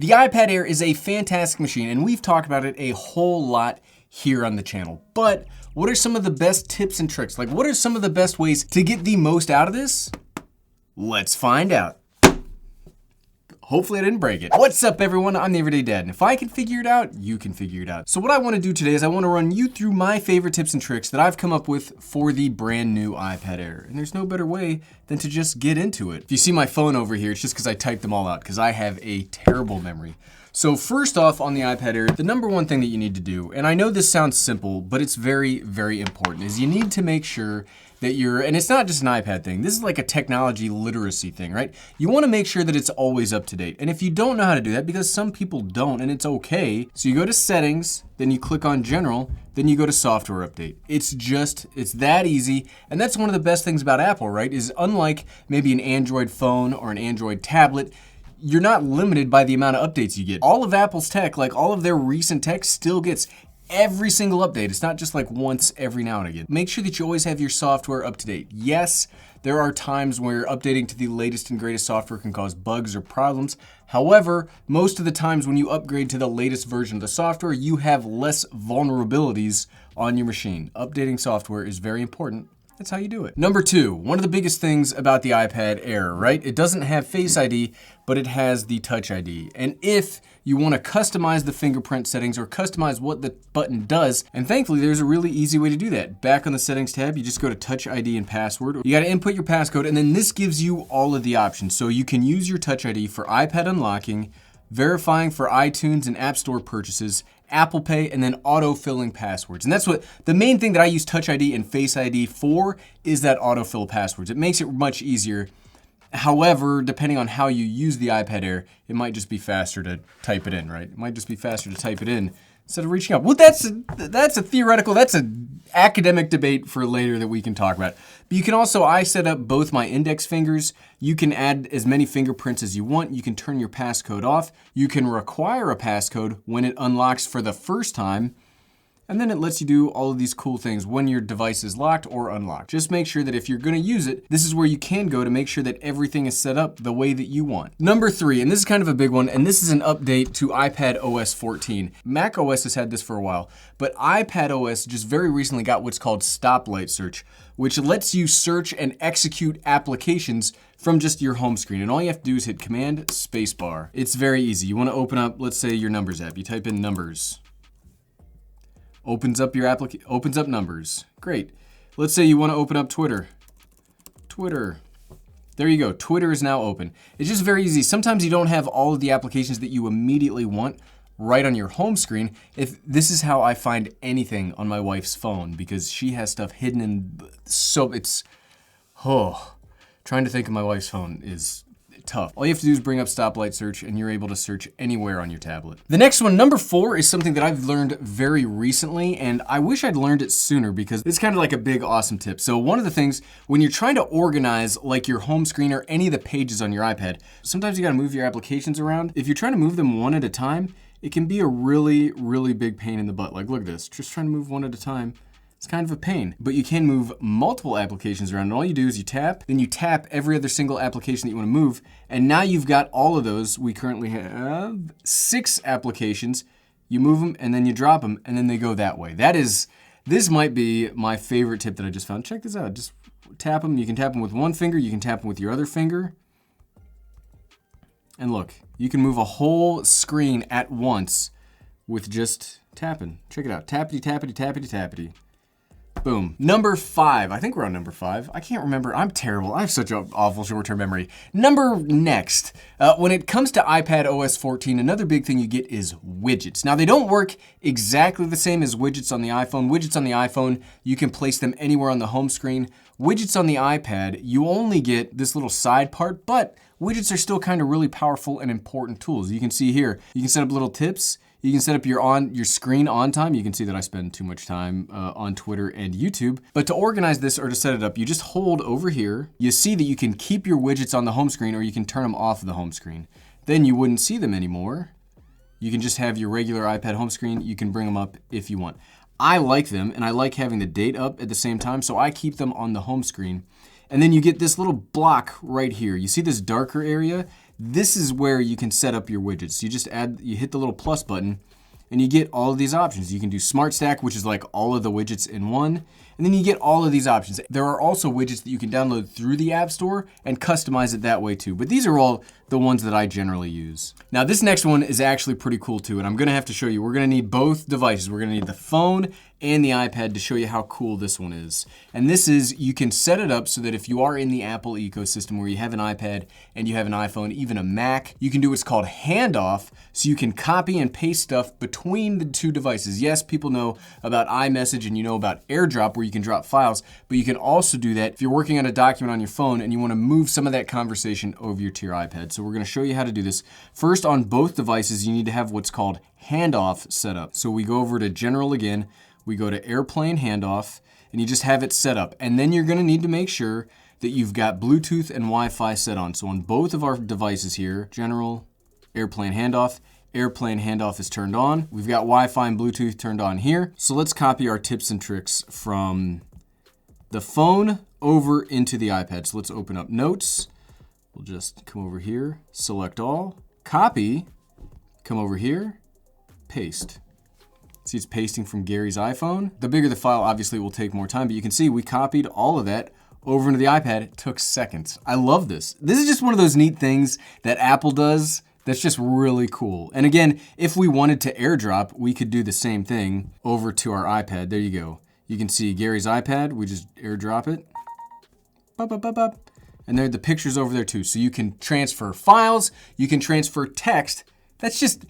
The iPad Air is a fantastic machine, and we've talked about it a whole lot here on the channel. But what are some of the best tips and tricks? Like, what are some of the best ways to get the most out of this? Let's find out. Hopefully I didn't break it. What's up, everyone? I'm the Everyday Dad, and if I can figure it out, you can figure it out. So what I want to do today is I want to run you through my favorite tips and tricks that I've come up with for the brand new iPad Air. And there's no better way than to just get into it. If you see my phone over here, it's just because I typed them all out, because I have a terrible memory. So first off, on the iPad Air, the number one thing that you need to do, and I know this sounds simple, but it's very, very important, is you need to make sure that and it's not just an iPad thing, this is like a technology literacy thing, right? You wanna make sure that it's always up to date. And if you don't know how to do that, because some people don't, and it's okay, so you go to settings, then you click on general, then you go to software update. It's that easy. And that's one of the best things about Apple, right? Is unlike maybe an Android phone or an Android tablet, you're not limited by the amount of updates you get. All of Apple's tech, like all of their recent tech, still gets every single update. It's not just like once every now and again. Make sure that you always have your software up to date. Yes, there are times where updating to the latest and greatest software can cause bugs or problems. However, most of the times when you upgrade to the latest version of the software, you have less vulnerabilities on your machine. Updating software is very important. That's how you do it. Number two, one of the biggest things about the iPad Air, right? It doesn't have Face ID, but it has the Touch ID. And if you want to customize the fingerprint settings or customize what the button does, and thankfully there's a really easy way to do that. Back on the settings tab, you just go to Touch ID and password. You got to input your passcode, and then this gives you all of the options. So you can use your Touch ID for iPad unlocking, verifying for iTunes and App Store purchases, Apple Pay, and then auto-filling passwords. And that's what the main thing that I use Touch ID and Face ID for is that autofill passwords. It makes it much easier. However, depending on how you use the iPad Air, it might just be faster to type it in, right? It might just be faster to type it in instead of reaching out. Well, that's a theoretical, that's an academic debate for later that we can talk about. But you can also, I set up both my index fingers. You can add as many fingerprints as you want. You can turn your passcode off. You can require a passcode when it unlocks for the first time. And then it lets you do all of these cool things when your device is locked or unlocked. Just make sure that if you're gonna use it, this is where you can go to make sure that everything is set up the way that you want. Number three, and this is kind of a big one, and this is an update to iPad OS 14. Mac OS has had this for a while, but iPad OS just very recently got what's called stoplight search, which lets you search and execute applications from just your home screen. And all you have to do is hit Command Spacebar. It's very easy. You wanna open up, let's say your Numbers app. You type in Numbers. Opens up Numbers. Great. Let's say you want to open up Twitter. There you go. Twitter is now open. It's just very easy. Sometimes you don't have all of the applications that you immediately want right on your home screen. This is how I find anything on my wife's phone, because she has stuff hidden in, so it's, trying to think of my wife's phone is tough. All you have to do is bring up stoplight search and you're able to search anywhere on your tablet. The next one, number four, is something that I've learned very recently, and I wish I'd learned it sooner because it's kind of like a big awesome tip. So one of the things, when you're trying to organize like your home screen or any of the pages on your iPad, sometimes you gotta move your applications around. If you're trying to move them one at a time, it can be a really, really big pain in the butt. Like look at this, just trying to move one at a time. It's kind of a pain, but you can move multiple applications around. And all you do is you tap, then you tap every other single application that you want to move. And now you've got all of those. We currently have 6 applications. You move them and then you drop them and then they go that way. This might be my favorite tip that I just found. Check this out. Just tap them. You can tap them with one finger. You can tap them with your other finger. And look, you can move a whole screen at once with just tapping. Check it out. Tappity, tappity, tappity, tappity. Boom. Number 5. I think we're on number 5. I can't remember. I'm terrible. I have such an awful short-term memory. Next. When it comes to iPad OS 14, another big thing you get is widgets. Now, they don't work exactly the same as widgets on the iPhone. Widgets on the iPhone, you can place them anywhere on the home screen. Widgets on the iPad, you only get this little side part, but widgets are still kind of really powerful and important tools. You can see here, you can set up little tips. You can set up your screen on time. You can see that I spend too much time on Twitter and YouTube. But to organize this or to set it up, you just hold over here. You see that you can keep your widgets on the home screen or you can turn them off of the home screen. Then you wouldn't see them anymore. You can just have your regular iPad home screen. You can bring them up if you want. I like them and I like having the date up at the same time, so I keep them on the home screen. And then you get this little block right here. You see this darker area? this is where you can set up your widgets. You just you hit the little plus button, and you get all of these options. You can do Smart Stack, which is like all of the widgets in one, and then you get all of these options. There are also widgets that you can download through the App Store and customize it that way too, but these are all the ones that I generally use. Now this next one is actually pretty cool too, and I'm gonna have to show you. We're gonna need both devices. We're gonna need the phone and the iPad to show you how cool this one is. And this is, you can set it up so that if you are in the Apple ecosystem where you have an iPad and you have an iPhone, even a Mac, you can do what's called Handoff, so you can copy and paste stuff between the two devices. Yes, people know about iMessage and you know about AirDrop where you can drop files, but you can also do that if you're working on a document on your phone and you wanna move some of that conversation over to your iPad. So we're gonna show you how to do this. First, on both devices, you need to have what's called Handoff set up. So we go over to General again, we go to Airplane Handoff, and you just have it set up. And then you're gonna need to make sure that you've got Bluetooth and Wi-Fi set on. So on both of our devices here, General, Airplane Handoff is turned on. We've got Wi-Fi and Bluetooth turned on here. So let's copy our tips and tricks from the phone over into the iPad. So let's open up Notes. We'll just come over here, select all, copy, come over here, paste. See, it's pasting from Gary's iPhone. The bigger the file, obviously it will take more time, but you can see we copied all of that over into the iPad. It took seconds. I love this. This is just one of those neat things that Apple does that's just really cool. And again, if we wanted to AirDrop, we could do the same thing over to our iPad. There you go. You can see Gary's iPad. We just AirDrop it. Bop, bop, bop, bop. And there, the picture's over there too. So you can transfer files, you can transfer text. That's just,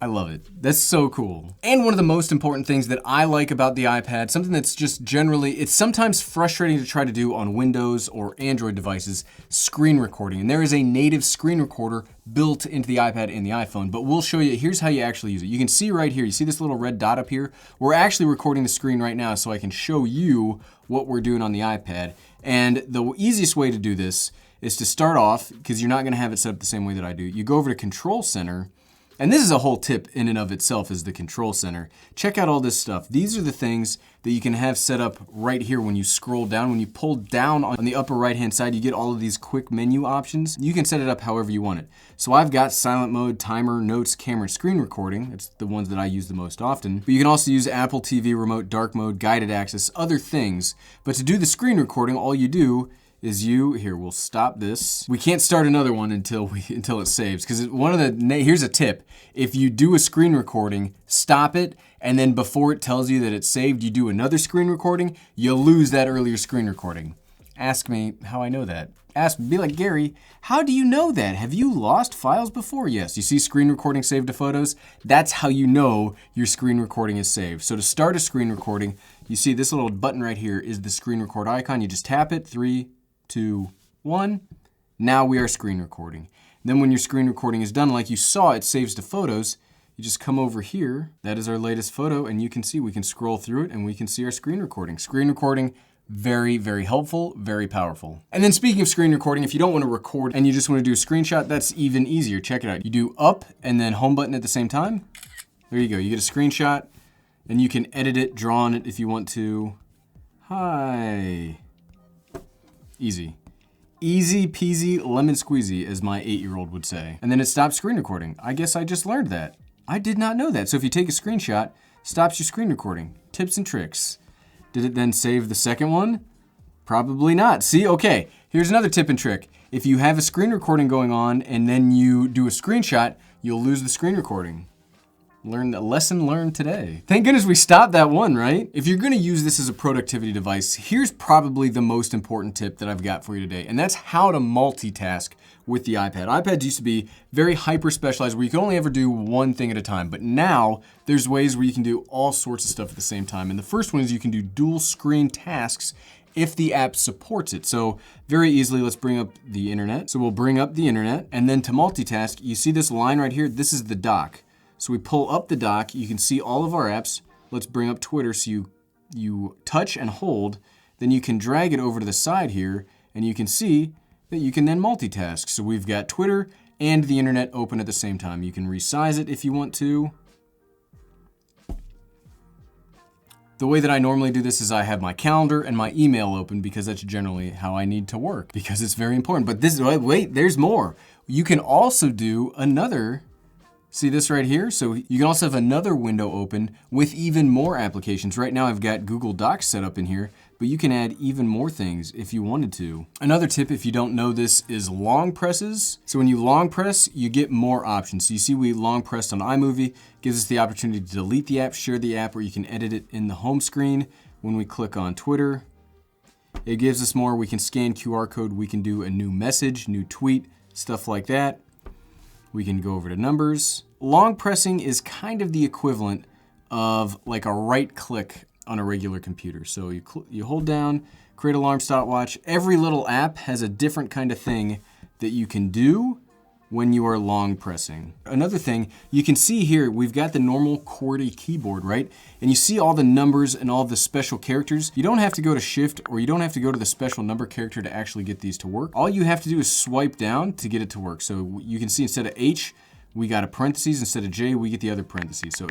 I love it. That's so cool. And one of the most important things that I like about the iPad, something that's just generally, it's sometimes frustrating to try to do on Windows or Android devices, screen recording. And there is a native screen recorder built into the iPad and the iPhone, but we'll show you, here's how you actually use it. You can see right here, you see this little red dot up here? We're actually recording the screen right now so I can show you what we're doing on the iPad. And the easiest way to do this is to start off, because you're not gonna have it set up the same way that I do. You go over to Control Center, and this is a whole tip in and of itself, is the Control Center. Check out all this stuff. These are the things that you can have set up right here when you scroll down. When you pull down on the upper right-hand side, you get all of these quick menu options. You can set it up however you want it. So I've got silent mode, timer, notes, camera, screen recording. It's the ones that I use the most often. But you can also use Apple TV remote, dark mode, guided access, other things. But to do the screen recording, all you do is here, we'll stop this. We can't start another one until it saves, because here's a tip. If you do a screen recording, stop it, and then before it tells you that it's saved, you do another screen recording, you'll lose that earlier screen recording. Ask me how I know that. Be like, Gary, how do you know that? Have you lost files before? Yes, you see screen recording saved to photos? That's how you know your screen recording is saved. So to start a screen recording, you see this little button right here is the screen record icon. You just tap it, 3, 2, 1. Now we are screen recording. Then when your screen recording is done, like you saw, it saves to photos. You just come over here. That is our latest photo, and you can see we can scroll through it and we can see our screen recording. Screen recording, very, very helpful, very powerful. And then speaking of screen recording, if you don't want to record and you just want to do a screenshot, that's even easier. Check it out. You do up and then home button at the same time. There you go. You get a screenshot and you can edit it, draw on it if you want to. Hi. Easy. Easy peasy lemon squeezy, as my 8-year-old would say. And then it stops screen recording. I guess I just learned that. I did not know that. So if you take a screenshot, stops your screen recording. Tips and tricks. Did it then save the second one? Probably not. See, okay, here's another tip and trick. If you have a screen recording going on and then you do a screenshot, you'll lose the screen recording. Lesson learned today. Thank goodness we stopped that one, right? If you're gonna use this as a productivity device, here's probably the most important tip that I've got for you today, and that's how to multitask with the iPad. iPads used to be very hyper specialized where you could only ever do one thing at a time, but now there's ways where you can do all sorts of stuff at the same time. And the first one is you can do dual screen tasks if the app supports it. So very easily, let's bring up the internet. So we'll bring up the internet, and then to multitask, you see this line right here? This is the dock. So we pull up the dock, you can see all of our apps. Let's bring up Twitter, so you touch and hold, then you can drag it over to the side here, and you can see that you can then multitask. So we've got Twitter and the internet open at the same time. You can resize it if you want to. The way that I normally do this is I have my calendar and my email open because that's generally how I need to work because it's very important. But wait, there's more. You can also do another, see this right here? So you can also have another window open with even more applications. Right now I've got Google Docs set up in here, but you can add even more things if you wanted to. Another tip, if you don't know this, is long presses. So when you long press, you get more options. So you see we long pressed on iMovie, gives us the opportunity to delete the app, share the app, or you can edit it in the home screen. When we click on Twitter, it gives us more. We can scan QR code, we can do a new message, new tweet, stuff like that. We can go over to numbers. Long pressing is kind of the equivalent of like a right click on a regular computer. So you hold down, create alarm stopwatch. Every little app has a different kind of thing that you can do when you are long pressing. Another thing, you can see here, we've got the normal QWERTY keyboard, right? And you see all the numbers and all the special characters. You don't have to go to Shift or you don't have to go to the special number character to actually get these to work. All you have to do is swipe down to get it to work. So you can see instead of H, we got a parentheses. Instead of J, we get the other parentheses. So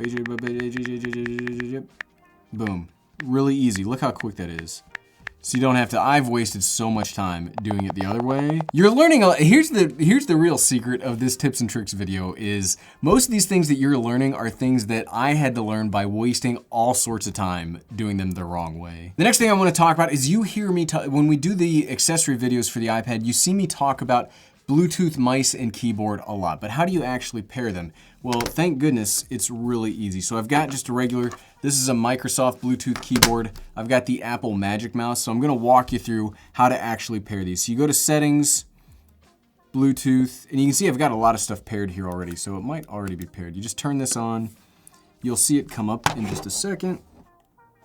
boom. Really easy. Look how quick that is. So you don't have to, I've wasted so much time doing it the other way. You're learning, here's the real secret of this tips and tricks video is most of these things that you're learning are things that I had to learn by wasting all sorts of time doing them the wrong way. The next thing I want to talk about is you hear me, when we do the accessory videos for the iPad, you see me talk about Bluetooth mice and keyboard a lot, but how do you actually pair them? Well, thank goodness it's really easy. So I've got just a regular, this is a Microsoft Bluetooth keyboard. I've got the Apple Magic Mouse, so I'm gonna walk you through how to actually pair these. So you go to Settings, Bluetooth, and you can see I've got a lot of stuff paired here already, so it might already be paired. You just turn this on, you'll see it come up in just a second.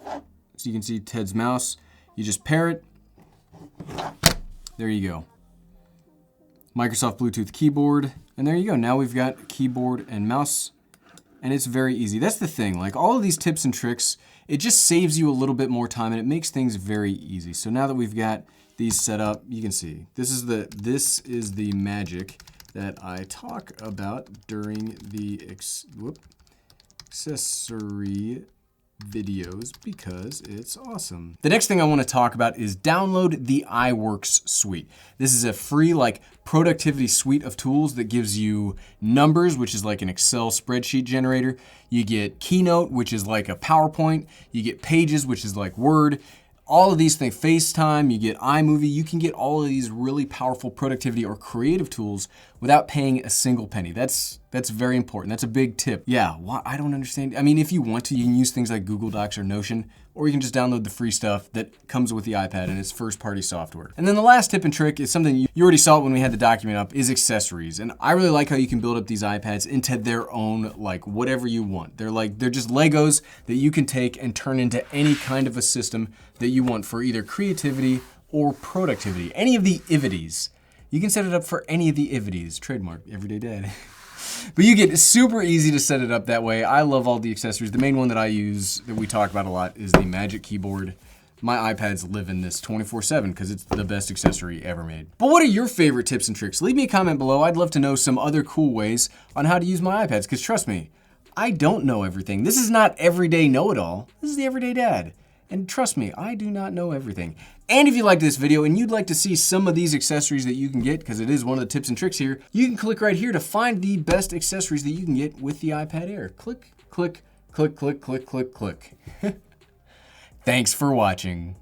So you can see Ted's mouse, you just pair it, there you go. Microsoft Bluetooth keyboard, and there you go. Now we've got keyboard and mouse, and it's very easy. That's the thing, like all of these tips and tricks, it just saves you a little bit more time and it makes things very easy. So now that we've got these set up, you can see, this is the magic that I talk about during the accessory videos because it's awesome. The next thing I want to talk about is download the iWorks suite. This is a free like productivity suite of tools that gives you numbers, which is like an Excel spreadsheet generator. You get Keynote, which is like a PowerPoint. You get Pages, which is like Word. All of these things, FaceTime, you get iMovie, you can get all of these really powerful productivity or creative tools without paying a single penny. That's very important. That's a big tip. Yeah, I don't understand. I mean, if you want to, you can use things like Google Docs or Notion, or you can just download the free stuff that comes with the iPad and it's first-party software. And then the last tip and trick is something you already saw when we had the document up, is accessories. And I really like how you can build up these iPads into their own, like whatever you want. They're just Legos that you can take and turn into any kind of a system that you want for either creativity or productivity. Any of the ivities. You can set it up for any of the ivities. Trademark, Everyday Dad. But you get super easy to set it up that way. I love all the accessories. The main one that I use, that we talk about a lot, is the Magic Keyboard. My iPads live in this 24/7 because it's the best accessory ever made. But what are your favorite tips and tricks? Leave me a comment below. I'd love to know some other cool ways on how to use my iPads, because trust me, I don't know everything. This is not Everyday Know-It-All. This is the Everyday Dad. And trust me, I do not know everything. And if you liked this video and you'd like to see some of these accessories that you can get, because it is one of the tips and tricks here, you can click right here to find the best accessories that you can get with the iPad Air. Click, click, click, click, click, click, click. Thanks for watching.